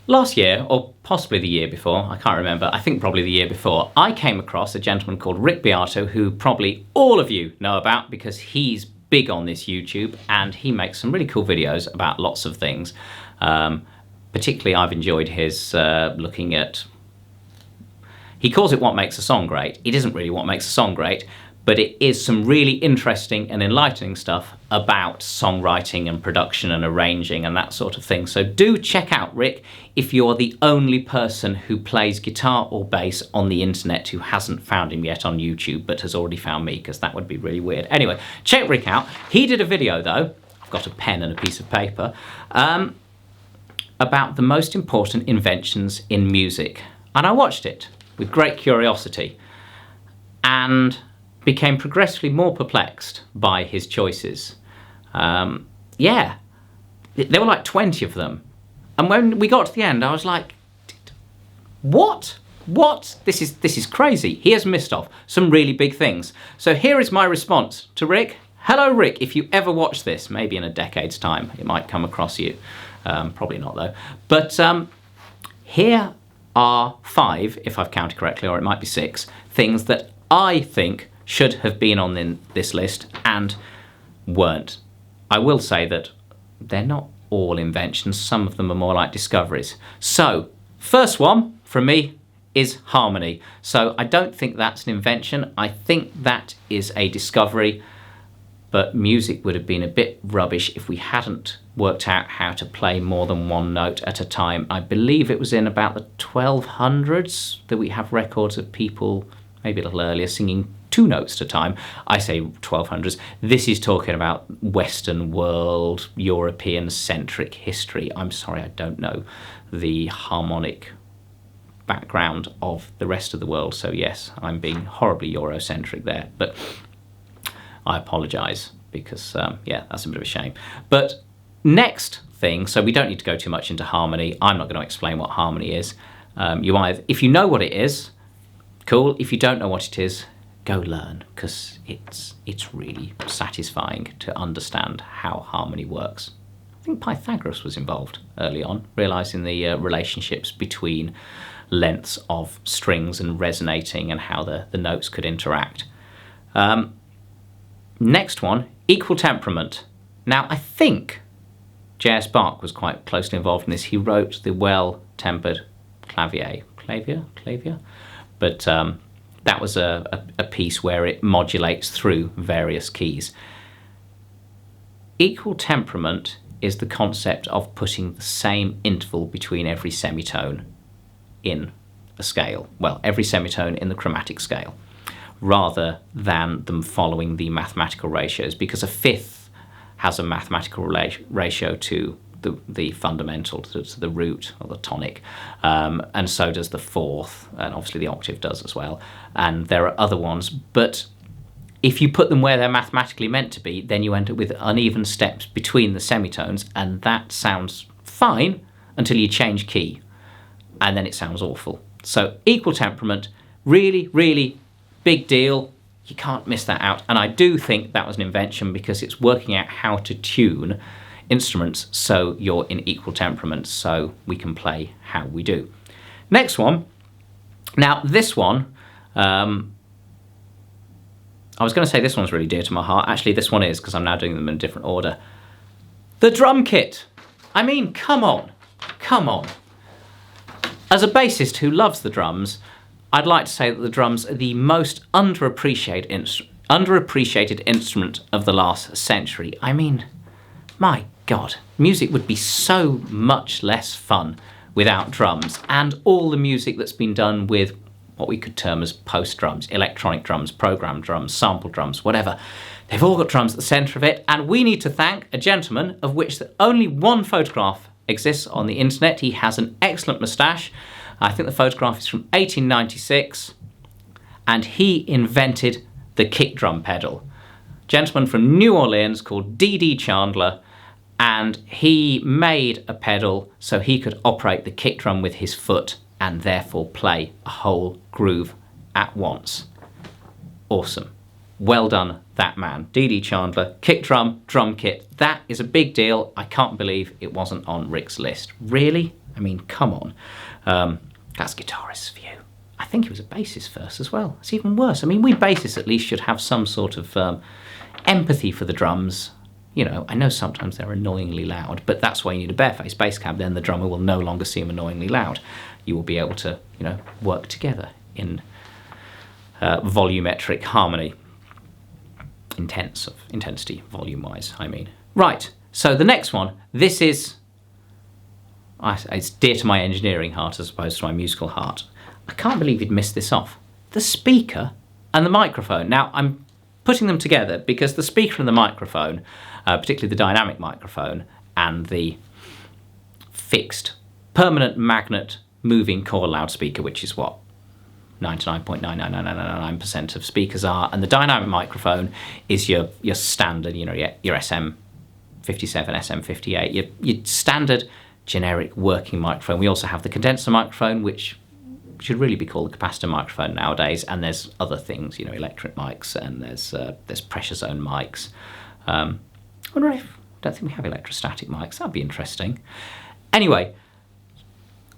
Last year, or possibly the year before, I can't remember, I think probably the year before, I came across a gentleman called Rick Beato, who probably all of you know about because he's big on this YouTube and he makes some really cool videos about lots of things. Particularly I've enjoyed his looking at, he calls it what makes a song great. It isn't really what makes a song great, but it is some really interesting and enlightening stuff about songwriting and production and arranging and that sort of thing. So do check out Rick if you're the only person who plays guitar or bass on the internet who hasn't found him yet on YouTube but has already found me, because that would be really weird. Anyway, check Rick out. He did a video though, I've got a pen and a piece of paper, about the most important inventions in music. And I watched it with great curiosity and became progressively more perplexed by his choices. Yeah, there were like 20 of them. And when we got to the end, I was like, what? What? This is crazy. He has missed off some really big things. So here is my response to Rick. Hello, Rick. If you ever watch this, maybe in a decade's time, it might come across you. Probably not though. But here are 5, if I've counted correctly, or it might be 6, things that I think should have been on this list and weren't. I will say that they're not all inventions. Some of them are more like discoveries. So, first one from me is harmony. So I don't think that's an invention. I think that is a discovery, but music would have been a bit rubbish if we hadn't worked out how to play more than one note at a time. I believe it was in about the 1200s that we have records of people, maybe a little earlier, singing 2 notes at a time. I say 1200s. This is talking about Western world, European-centric history. I'm sorry, I don't know the harmonic background of the rest of the world. So yes, I'm being horribly Eurocentric there, but I apologise because, yeah, that's a bit of a shame. But next thing, so we don't need to go too much into harmony. I'm not going to explain what harmony is. If you know what it is, cool. If you don't know what it is, go learn, because it's really satisfying to understand how harmony works. I think Pythagoras was involved early on, realising the relationships between lengths of strings and resonating and how the notes could interact. Next one, equal temperament. Now, I think J.S. Bach was quite closely involved in this. He wrote the well-tempered clavier. But that was a piece where it modulates through various keys. Equal temperament is the concept of putting the same interval between every semitone in a scale. Well, every semitone in the chromatic scale, rather than them following the mathematical ratios, because a fifth has a mathematical ratio to the fundamental, to the root or the tonic, and so does the fourth, and obviously the octave does as well, and there are other ones, but if you put them where they're mathematically meant to be, then you end up with uneven steps between the semitones, and that sounds fine until you change key, and then it sounds awful. So equal temperament, really, really big deal. You can't miss that out, and I do think that was an invention because it's working out how to tune instruments so you're in equal temperament so we can play how we do. Next one. Now this one, I was going to say this one's really dear to my heart. Actually this one is, because I'm now doing them in a different order. The drum kit. I mean, come on. As a bassist who loves the drums, I'd like to say that the drums are the most underappreciated instrument of the last century. I mean, my God, music would be so much less fun without drums, and all the music that's been done with what we could term as post drums, electronic drums, programmed drums, sample drums, whatever. They've all got drums at the centre of it, and we need to thank a gentleman of which only one photograph exists on the internet. He has an excellent moustache. I think the photograph is from 1896, and he invented the kick drum pedal. A gentleman from New Orleans called D.D. Chandler, and he made a pedal so he could operate the kick drum with his foot and therefore play a whole groove at once. Awesome. Well done, that man. D.D. Chandler, kick drum, drum kit. That is a big deal. I can't believe it wasn't on Rick's list. Really? I mean, come on. That's guitarist's view. I think he was a bassist first as well. It's even worse. I mean, we bassists at least should have some sort of empathy for the drums. You know, I know sometimes they're annoyingly loud, but that's why you need a barefaced bass cab. Then the drummer will no longer seem annoyingly loud. You will be able to, you know, work together in volumetric harmony. Intensity, volume-wise, I mean. Right, so the next one, this is, it's dear to my engineering heart as opposed to my musical heart. I can't believe you'd missed this off. The speaker and the microphone. Now, I'm putting them together because the speaker and the microphone, particularly the dynamic microphone and the fixed permanent magnet moving core loudspeaker, which is what 99.99999% of speakers are, and the dynamic microphone is your standard, you know, your SM57, SM58, your standard generic working microphone. We also have the condenser microphone, which should really be called the capacitor microphone nowadays, and there's other things, you know, electric mics, and there's pressure zone mics. I don't think we have electrostatic mics. That'd be interesting. Anyway,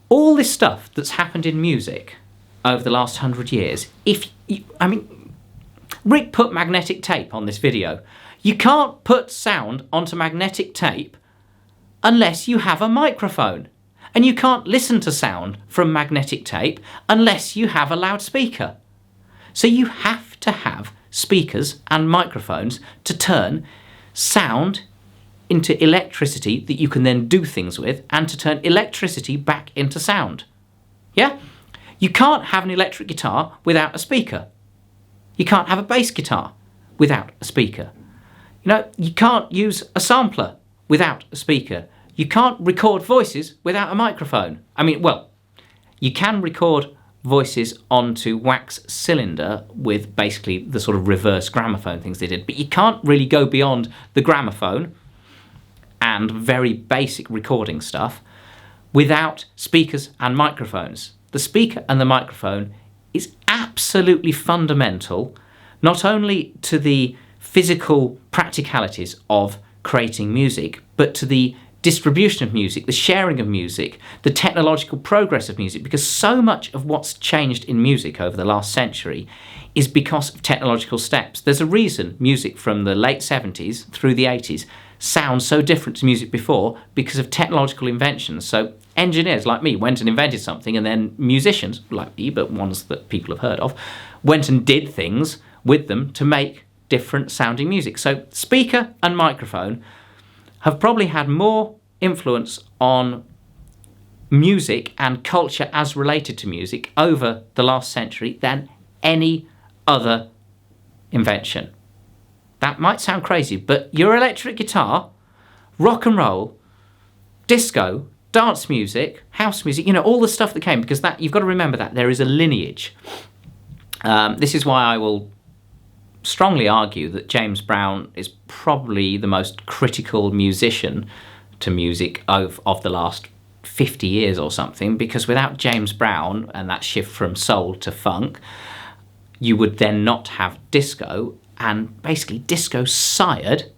all this stuff that's happened in music over the last 100 years, Rick put magnetic tape on this video. You can't put sound onto magnetic tape unless you have a microphone. And you can't listen to sound from magnetic tape unless you have a loudspeaker. So you have to have speakers and microphones to turn sound into electricity that you can then do things with, and to turn electricity back into sound. Yeah? You can't have an electric guitar without a speaker. You can't have a bass guitar without a speaker. You know, you can't use a sampler without a speaker. You can't record voices without a microphone. I mean, well, you can record voices onto wax cylinder with basically the sort of reverse gramophone things they did, but you can't really go beyond the gramophone and very basic recording stuff without speakers and microphones. The speaker and the microphone is absolutely fundamental, not only to the physical practicalities of creating music, but to the distribution of music, the sharing of music, the technological progress of music, because so much of what's changed in music over the last century is because of technological steps. There's a reason music from the late 70s through the 80s sounds so different to music before, because of technological inventions. So engineers like me went and invented something, and then musicians like me, but ones that people have heard of, went and did things with them to make different sounding music. So speaker and microphone have probably had more influence on music and culture as related to music over the last century than any other invention. That might sound crazy, but your electric guitar, rock and roll, disco, dance music, house music, you know, all the stuff that came, because that, you've got to remember that there is a lineage. This is why I will strongly argue that James Brown is probably the most critical musician to music of the last 50 years or something, because without James Brown and that shift from soul to funk, you would then not have disco, and basically disco sired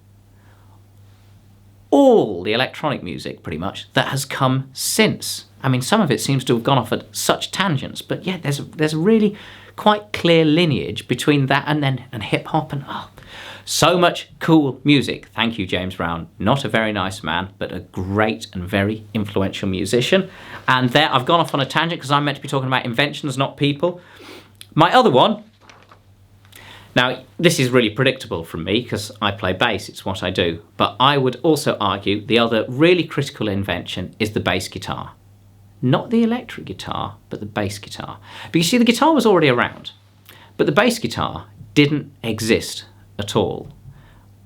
all the electronic music pretty much that has come since. I mean, some of it seems to have gone off at such tangents, but yeah, there's a really quite clear lineage between that and hip hop, and so much cool music. Thank you, James Brown. Not a very nice man, but a great and very influential musician. And there, I've gone off on a tangent because I'm meant to be talking about inventions, not people. My other one, now this is really predictable from me because I play bass, it's what I do, but I would also argue the other really critical invention is the bass guitar. Not the electric guitar, but the bass guitar. Because you see, the guitar was already around, but the bass guitar didn't exist at all.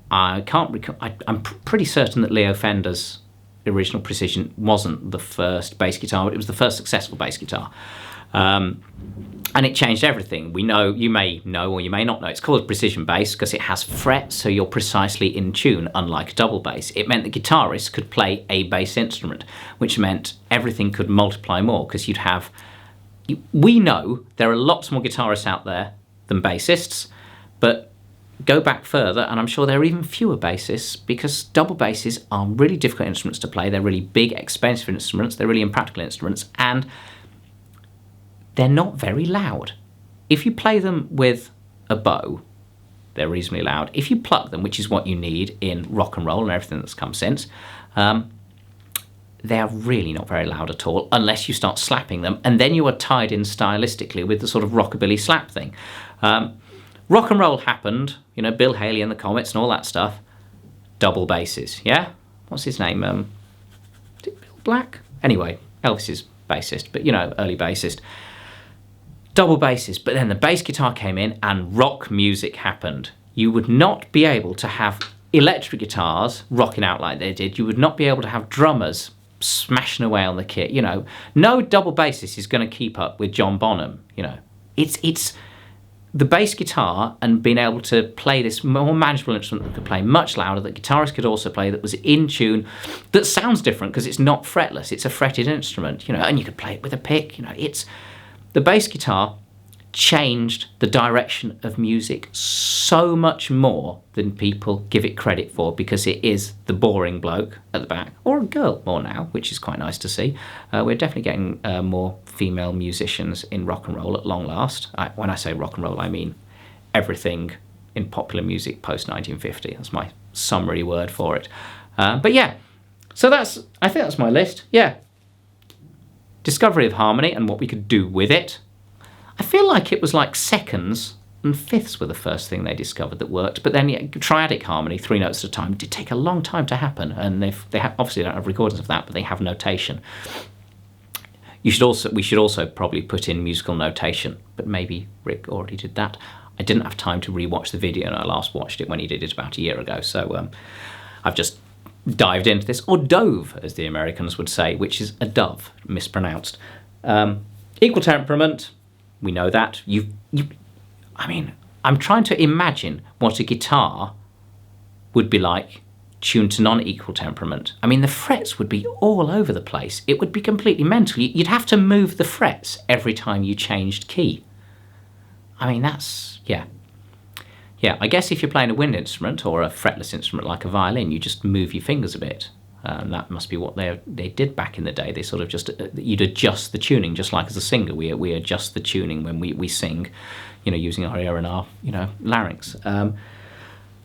I can't recall, I'm pretty certain that Leo Fender's original Precision wasn't the first bass guitar, but it was the first successful bass guitar. And it changed everything. We know, you may know or you may not know, it's called precision bass because it has frets, so you're precisely in tune, unlike a double bass. It meant that guitarists could play a bass instrument, which meant everything could multiply more, because you'd have... We know there are lots more guitarists out there than bassists, but go back further, and I'm sure there are even fewer bassists, because double basses are really difficult instruments to play. They're really big, expensive instruments. They're really impractical instruments, and they're not very loud. If you play them with a bow, they're reasonably loud. If you pluck them, which is what you need in rock and roll and everything that's come since, they're really not very loud at all, unless you start slapping them, and then you are tied in stylistically with the sort of rockabilly slap thing. Rock and roll happened, you know, Bill Haley and the Comets and all that stuff. Double basses, yeah? What's his name? Is it Bill Black? Anyway, Elvis's bassist, but, you know, early bassist. Double basses, but then the bass guitar came in and rock music happened. You would not be able to have electric guitars rocking out like they did. You would not be able to have drummers smashing away on the kit. You know, no double bassist is going to keep up with John Bonham. You know, it's the bass guitar and being able to play this more manageable instrument that could play much louder, that guitarists could also play, that was in tune, that sounds different because it's not fretless. It's a fretted instrument. You know, and you could play it with a pick. You know, it's the bass guitar changed the direction of music so much more than people give it credit for, because it is the boring bloke at the back, or a girl more now, which is quite nice to see. We're definitely getting more female musicians in rock and roll at long last. When I say rock and roll, I mean everything in popular music post-1950. That's my summary word for it. But yeah, so I think that's my list. Yeah. Discovery of harmony and what we could do with it. I feel like it was like seconds and fifths were the first thing they discovered that worked, but then triadic harmony, 3 notes at a time, did take a long time to happen, and obviously don't have recordings of that, but they have notation. We should also probably put in musical notation, but maybe Rick already did that. I didn't have time to rewatch the video, and I last watched it when he did it about a year ago, so I've just dived into this, or dove, as the Americans would say, which is a dove, mispronounced. Equal temperament. We know that. I mean, I'm trying to imagine what a guitar would be like tuned to non-equal temperament. I mean, the frets would be all over the place. It would be completely mental. You'd have to move the frets every time you changed key. I mean, yeah. Yeah, I guess if you're playing a wind instrument or a fretless instrument like a violin, you just move your fingers a bit. And that must be what they did back in the day. They sort of you'd adjust the tuning, just like as a singer. We adjust the tuning when we sing, you know, using our ear and our, you know, larynx.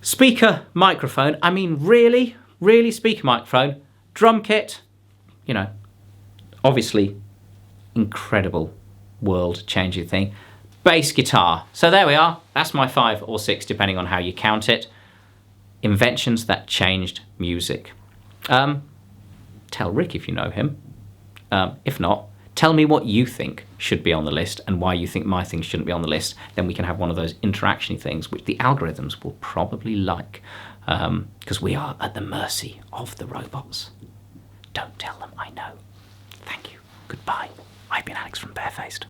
Speaker, microphone. I mean, really speaker, microphone. Drum kit, you know, obviously incredible world-changing thing. Bass guitar. So there we are. That's my 5 or 6, depending on how you count it. Inventions that changed music. Tell Rick if you know him. If not, tell me what you think should be on the list and why you think my things shouldn't be on the list. Then we can have one of those interaction things which the algorithms will probably like, because we are at the mercy of the robots. Don't tell them I know. Thank you. Goodbye. I've been Alex from Barefaced.